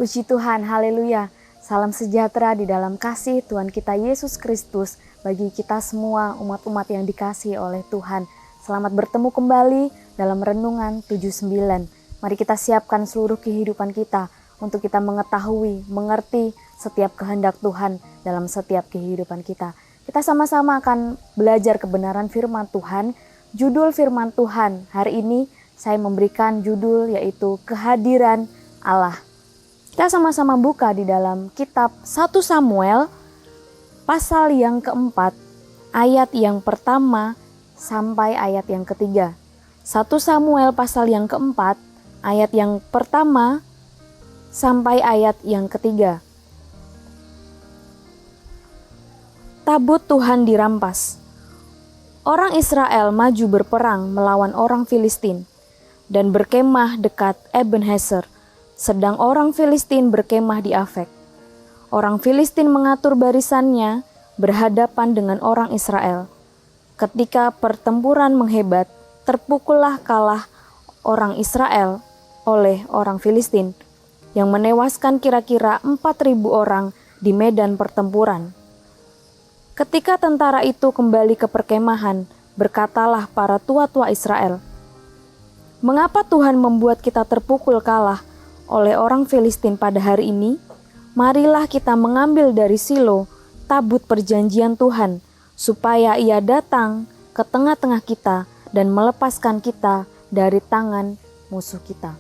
Puji Tuhan, haleluya. Salam sejahtera di dalam kasih Tuhan kita Yesus Kristus bagi kita semua umat-umat yang dikasihi oleh Tuhan. Selamat bertemu kembali dalam Renungan 79. Mari kita siapkan seluruh kehidupan kita untuk kita mengetahui, mengerti setiap kehendak Tuhan dalam setiap kehidupan kita. Kita sama-sama akan belajar kebenaran firman Tuhan. Judul firman Tuhan hari ini saya memberikan judul yaitu Kehadiran Allah. Kita sama-sama buka di dalam kitab 1 Samuel pasal yang keempat, ayat yang pertama sampai ayat yang ketiga. 1 Samuel pasal yang keempat, ayat yang pertama sampai ayat yang ketiga. Tabut Tuhan dirampas. Orang Israel maju berperang melawan orang Filistin dan berkemah dekat Ebenezer. Sedang orang Filistin berkemah di Afek. Orang Filistin mengatur barisannya berhadapan dengan orang Israel. Ketika pertempuran menghebat, terpukullah kalah orang Israel oleh orang Filistin, yang menewaskan kira-kira 4.000 orang di medan pertempuran. Ketika tentara itu kembali ke perkemahan, berkatalah para tua-tua Israel, "Mengapa Tuhan membuat kita terpukul kalah oleh orang Filistin pada hari ini? Marilah kita mengambil dari Silo tabut perjanjian Tuhan, supaya ia datang ke tengah-tengah kita dan melepaskan kita dari tangan musuh kita."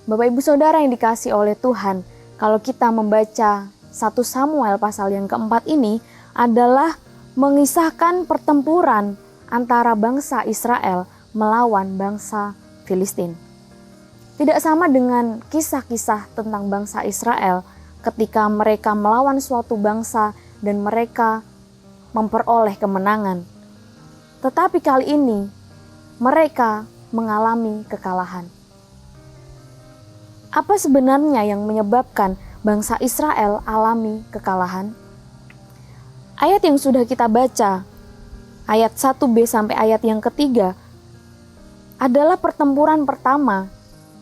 Bapak Ibu Saudara yang dikasihi oleh Tuhan, kalau kita membaca 1 Samuel pasal yang keempat ini adalah mengisahkan pertempuran antara bangsa Israel melawan bangsa Filistin. Tidak sama dengan kisah-kisah tentang bangsa Israel ketika mereka melawan suatu bangsa dan mereka memperoleh kemenangan. Tetapi kali ini mereka mengalami kekalahan. Apa sebenarnya yang menyebabkan bangsa Israel alami kekalahan? Ayat yang sudah kita baca, ayat 1b sampai ayat yang ketiga, adalah pertempuran pertama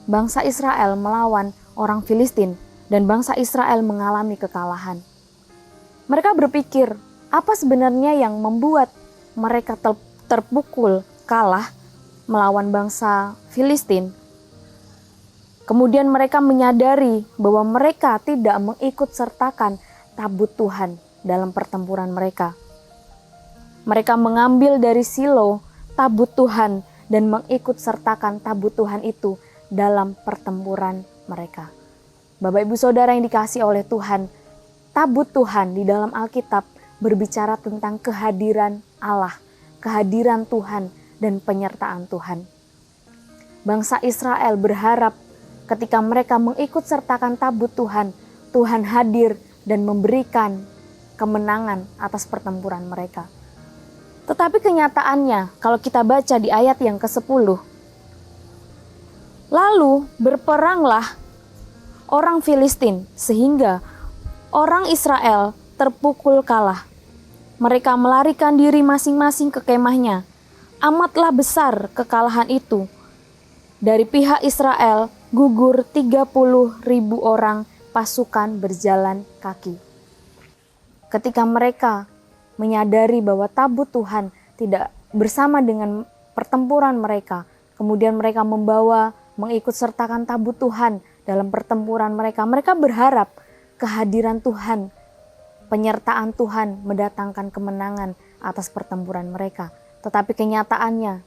bangsa Israel melawan orang Filistin dan bangsa Israel mengalami kekalahan. Mereka berpikir, apa sebenarnya yang membuat mereka terpukul kalah melawan bangsa Filistin? Kemudian mereka menyadari bahwa mereka tidak mengikut sertakan tabut Tuhan dalam pertempuran mereka. Mereka mengambil dari Silo tabut Tuhan dan mengikut sertakan tabut Tuhan itu dalam pertempuran mereka. Bapak Ibu Saudara yang dikasihi oleh Tuhan, tabut Tuhan di dalam Alkitab berbicara tentang kehadiran Allah, kehadiran Tuhan dan penyertaan Tuhan. Bangsa Israel berharap ketika mereka mengikut sertakan tabut Tuhan, Tuhan hadir dan memberikan kemenangan atas pertempuran mereka. Tetapi kenyataannya, kalau kita baca di ayat yang ke-10, lalu berperanglah orang Filistin sehingga orang Israel terpukul kalah. Mereka melarikan diri masing-masing ke kemahnya. Amatlah besar kekalahan itu. Dari pihak Israel gugur 30.000 orang pasukan berjalan kaki. Ketika mereka menyadari bahwa tabut Tuhan tidak bersama dengan pertempuran mereka, kemudian mereka mengikut sertakan tabut Tuhan dalam pertempuran mereka. Mereka berharap kehadiran Tuhan, penyertaan Tuhan mendatangkan kemenangan atas pertempuran mereka. Tetapi kenyataannya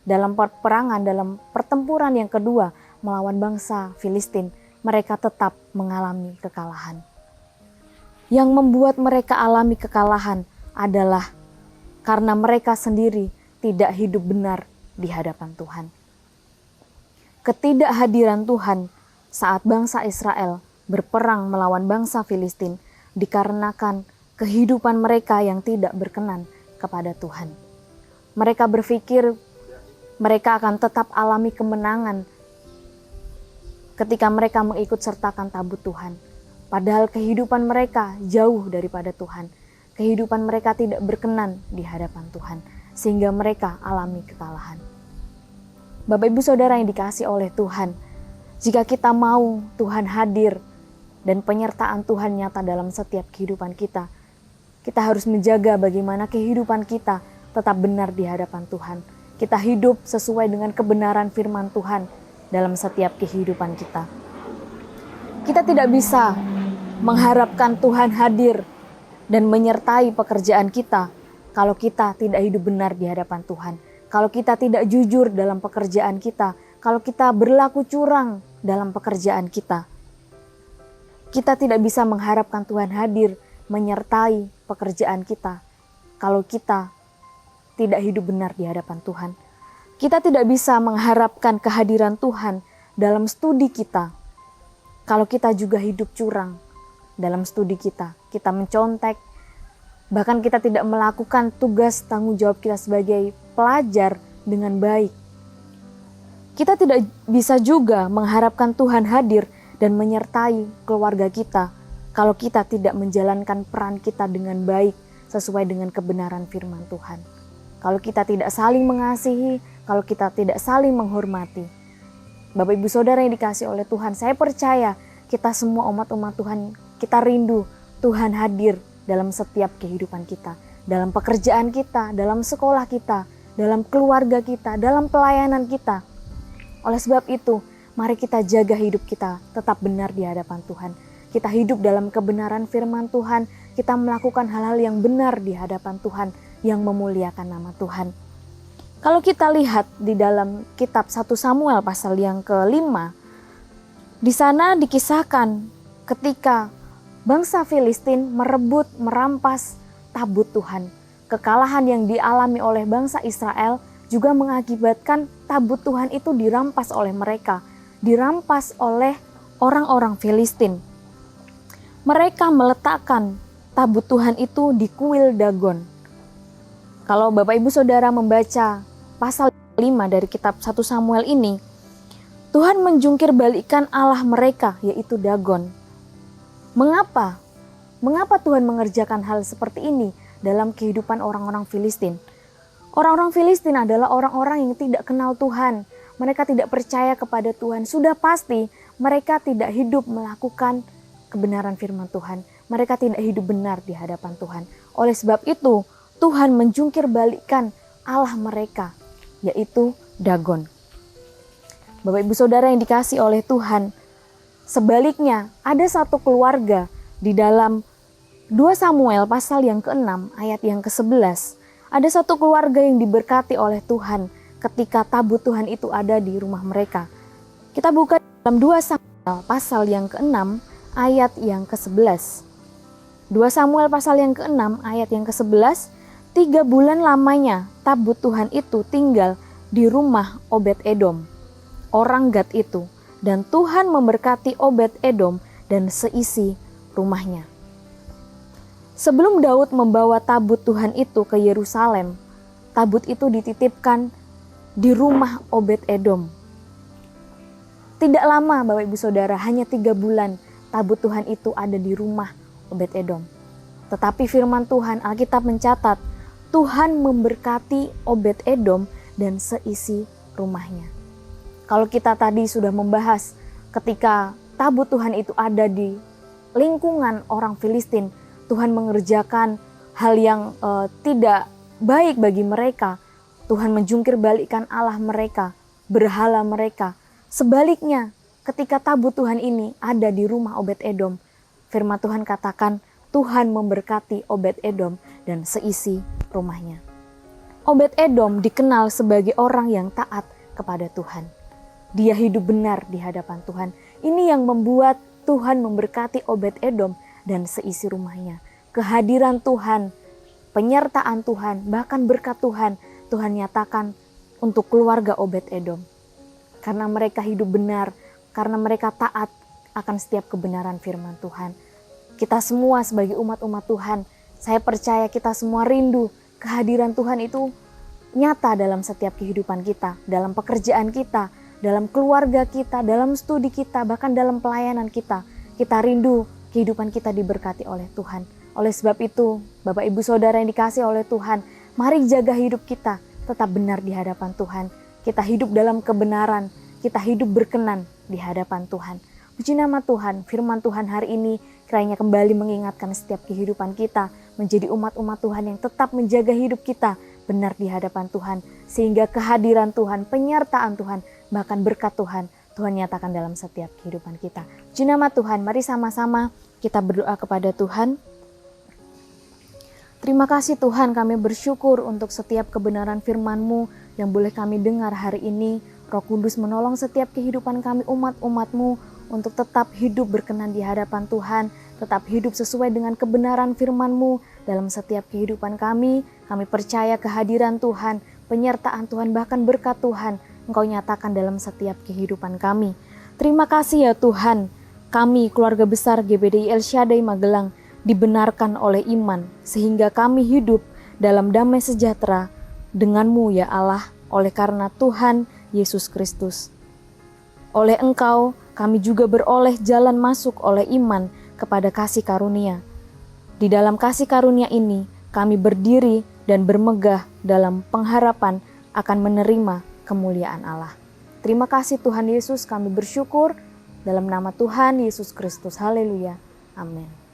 dalam peperangan, dalam pertempuran yang kedua melawan bangsa Filistin, mereka tetap mengalami kekalahan. Yang membuat mereka alami kekalahan adalah karena mereka sendiri tidak hidup benar di hadapan Tuhan. Ketidakhadiran Tuhan saat bangsa Israel berperang melawan bangsa Filistin dikarenakan kehidupan mereka yang tidak berkenan kepada Tuhan. Mereka berpikir mereka akan tetap alami kemenangan ketika mereka mengikut sertakan tabut Tuhan. Padahal kehidupan mereka jauh daripada Tuhan. Kehidupan mereka tidak berkenan di hadapan Tuhan, sehingga mereka alami kekalahan. Bapak Ibu Saudara yang dikasihi oleh Tuhan, Jika kita mau Tuhan hadir dan penyertaan Tuhan nyata dalam setiap kehidupan kita, kita harus menjaga bagaimana kehidupan kita tetap benar di hadapan Tuhan. Kita hidup sesuai dengan kebenaran firman Tuhan dalam setiap kehidupan kita. Kita tidak bisa mengharapkan Tuhan hadir dan menyertai pekerjaan kita kalau kita tidak hidup benar di hadapan Tuhan. Kalau kita tidak jujur dalam pekerjaan kita, kalau kita berlaku curang dalam pekerjaan kita. Kita tidak bisa mengharapkan Tuhan hadir menyertai pekerjaan kita kalau kita tidak hidup benar di hadapan Tuhan. Kita tidak bisa mengharapkan kehadiran Tuhan dalam studi kita kalau kita juga hidup curang dalam studi kita. Kita mencontek, bahkan kita tidak melakukan tugas tanggung jawab kita sebagai pelajar dengan baik. Kita tidak bisa juga mengharapkan Tuhan hadir dan menyertai keluarga kita kalau kita tidak menjalankan peran kita dengan baik sesuai dengan kebenaran firman Tuhan. Kalau kita tidak saling mengasihi, kalau kita tidak saling menghormati. Bapak Ibu Saudara yang dikasihi oleh Tuhan, saya percaya kita semua umat-umat Tuhan, kita rindu Tuhan hadir dalam setiap kehidupan kita, dalam pekerjaan kita, dalam sekolah kita, dalam keluarga kita, dalam pelayanan kita. Oleh sebab itu, mari kita jaga hidup kita tetap benar di hadapan Tuhan. Kita hidup dalam kebenaran firman Tuhan, kita melakukan hal-hal yang benar di hadapan Tuhan, yang memuliakan nama Tuhan. Kalau kita lihat di dalam kitab 1 Samuel pasal yang ke-5, di sana dikisahkan ketika bangsa Filistin merebut, merampas tabut Tuhan. Kekalahan yang dialami oleh bangsa Israel juga mengakibatkan tabut Tuhan itu dirampas oleh mereka, dirampas oleh orang-orang Filistin. Mereka meletakkan tabut Tuhan itu di kuil Dagon. Kalau Bapak Ibu Saudara membaca pasal 5 dari kitab 1 Samuel ini, Tuhan menjungkir balikkan Allah mereka, yaitu Dagon. Mengapa? Mengapa Tuhan mengerjakan hal seperti ini dalam kehidupan orang-orang Filistin? Orang-orang Filistin adalah orang-orang yang tidak kenal Tuhan. Mereka tidak percaya kepada Tuhan. Sudah pasti mereka tidak hidup melakukan kebenaran firman Tuhan. Mereka tidak hidup benar di hadapan Tuhan. Oleh sebab itu, Tuhan menjungkir balikkan Allah mereka, yaitu Dagon. Bapak Ibu Saudara yang dikasihi oleh Tuhan, sebaliknya ada satu keluarga di dalam 2 Samuel pasal yang ke-6 ayat yang ke-11. Ada satu keluarga yang diberkati oleh Tuhan ketika tabut Tuhan itu ada di rumah mereka. Kita buka dalam 2 Samuel pasal yang ke-6 ayat yang ke-11. 2 Samuel pasal yang ke-6 ayat yang ke-11. 3 bulan lamanya tabut Tuhan itu tinggal di rumah Obed-Edom, orang Gad itu. Dan Tuhan memberkati Obed-Edom dan seisi rumahnya. Sebelum Daud membawa tabut Tuhan itu ke Yerusalem, tabut itu dititipkan di rumah Obed-Edom. Tidak lama Bapak Ibu Saudara, hanya 3 bulan tabut Tuhan itu ada di rumah Obed-Edom. Tetapi firman Tuhan, Alkitab mencatat, Tuhan memberkati Obed-Edom dan seisi rumahnya. Kalau kita tadi sudah membahas ketika tabut Tuhan itu ada di lingkungan orang Filistin, Tuhan mengerjakan hal yang tidak baik bagi mereka. Tuhan menjungkir balikkan Allah mereka, berhala mereka. Sebaliknya, ketika tabut Tuhan ini ada di rumah Obed-Edom, firman Tuhan katakan Tuhan memberkati Obed-Edom dan seisi rumahnya. Obed-Edom dikenal sebagai orang yang taat kepada Tuhan. Dia hidup benar di hadapan Tuhan. Ini yang membuat Tuhan memberkati Obed-Edom dan seisi rumahnya. Kehadiran Tuhan, penyertaan Tuhan, bahkan berkat Tuhan, Tuhan nyatakan untuk keluarga Obed-Edom. Karena mereka hidup benar, karena mereka taat akan setiap kebenaran firman Tuhan. Kita semua sebagai umat-umat Tuhan, saya percaya kita semua rindu kehadiran Tuhan itu nyata dalam setiap kehidupan kita, dalam pekerjaan kita, dalam keluarga kita, dalam studi kita, bahkan dalam pelayanan kita. Kita rindu kehidupan kita diberkati oleh Tuhan. Oleh sebab itu, Bapak Ibu Saudara yang dikasihi oleh Tuhan, mari jaga hidup kita tetap benar di hadapan Tuhan. Kita hidup dalam kebenaran, kita hidup berkenan di hadapan Tuhan. Puji nama Tuhan, firman Tuhan hari ini kiranya kembali mengingatkan setiap kehidupan kita menjadi umat-umat Tuhan yang tetap menjaga hidup kita benar di hadapan Tuhan. Sehingga kehadiran Tuhan, penyertaan Tuhan, bahkan berkat Tuhan nyatakan dalam setiap kehidupan kita. Puji nama Tuhan, mari sama-sama kita berdoa kepada Tuhan. Terima kasih Tuhan, kami bersyukur untuk setiap kebenaran firman-Mu yang boleh kami dengar hari ini. Roh Kudus menolong setiap kehidupan kami umat-umat-Mu untuk tetap hidup berkenan di hadapan Tuhan, tetap hidup sesuai dengan kebenaran firman-Mu dalam setiap kehidupan kami. Kami percaya kehadiran Tuhan, penyertaan Tuhan, bahkan berkat Tuhan Engkau nyatakan dalam setiap kehidupan kami. Terima kasih ya Tuhan, kami keluarga besar GBDI El Shaddai Magelang dibenarkan oleh iman, sehingga kami hidup dalam damai sejahtera dengan-Mu ya Allah, oleh karena Tuhan Yesus Kristus. Oleh Engkau, kami juga beroleh jalan masuk oleh iman kepada kasih karunia. Di dalam kasih karunia ini, kami berdiri dan bermegah dalam pengharapan akan menerima kemuliaan Allah. Terima kasih Tuhan Yesus, kami bersyukur dalam nama Tuhan Yesus Kristus. Haleluya. Amin.